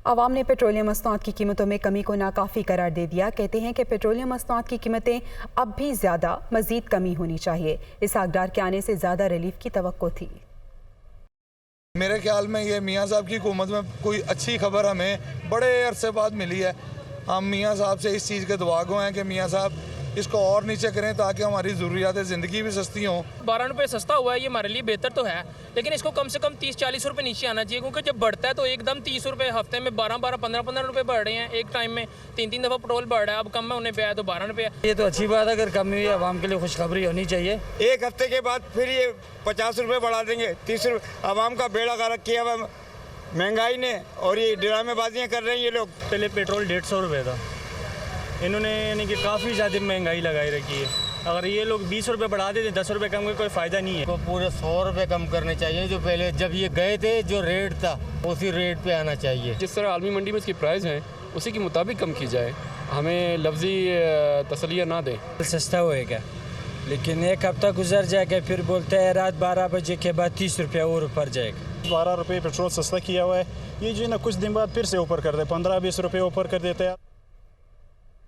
अवाम ने पेट्रोलियम मसनूआत की कीमतों में कमी को नाकाफ़ी करार दे दिया। कहते हैं कि पेट्रोलियम मसनूआत की कीमतें अब भी ज़्यादा मज़ीद कमी होनी चाहिए। इसहाक डार के आने से ज़्यादा रिलीफ की तवक्को थी। मेरे ख्याल में ये मियाँ साहब की हुकूमत में कोई अच्छी खबर हमें बड़े अरसे बाद मिली है। हम मियाँ साहब से इस चीज़ के दुआगो हैं कि मियाँ साहब इसको और नीचे करें ताकि हमारी ज़रूरियात ज़िंदगी भी सस्ती हों। 12 रुपये सस्ता हुआ है, ये हमारे लिए बेहतर तो है, लेकिन इसको कम से कम 30-40 रुपये नीचे आना चाहिए, क्योंकि जब बढ़ता है तो एकदम 30 रुपये, हफ्ते में 12-12, 15-15 रुपये बढ़ रहे हैं। एक टाइम में 3-3 दफ़ा पेट्रोल बढ़ रहा है, अब कम होने पे आया तो 12 रुपये। ये तो अच्छी बात है, अगर कम हुई आवाम के लिए खुशखबरी होनी चाहिए। एक हफ्ते के बाद फिर ये 50 रुपये बढ़ा देंगे, 30 रुपये। आवाम का बेड़ा गर्क किया हुआ महंगाई ने, और ये ड्रामेबाजियाँ कर रहे हैं ये लोग। पहले पेट्रोल 150 रुपये था, इन्होंने यानी कि काफ़ी ज़्यादा महंगाई लगाई रखी है। अगर ये लोग 20 रुपये बढ़ा देते, 10 रुपये कम का कोई फ़ायदा नहीं है। तो पूरे 100 रुपये कम करने चाहिए। जो पहले जब ये गए थे जो रेट था उसी रेट पे आना चाहिए। जिस तरह आलमी मंडी में इसकी प्राइस है उसी के मुताबिक कम की जाए, हमें लफ्जी तसलियाँ ना दें। सस्ता होएगा, लेकिन एक हफ्ता गुजर जाएगा फिर बोलते हैं रात 12 बजे के बाद 30 रुपया और ऊपर जाएगा। 12 रुपये पेट्रोल सस्ता किया हुआ है, ये जो है ना कुछ दिन बाद फिर से ऊपर कर दे, 15-20 रुपये ऊपर कर देते हैं।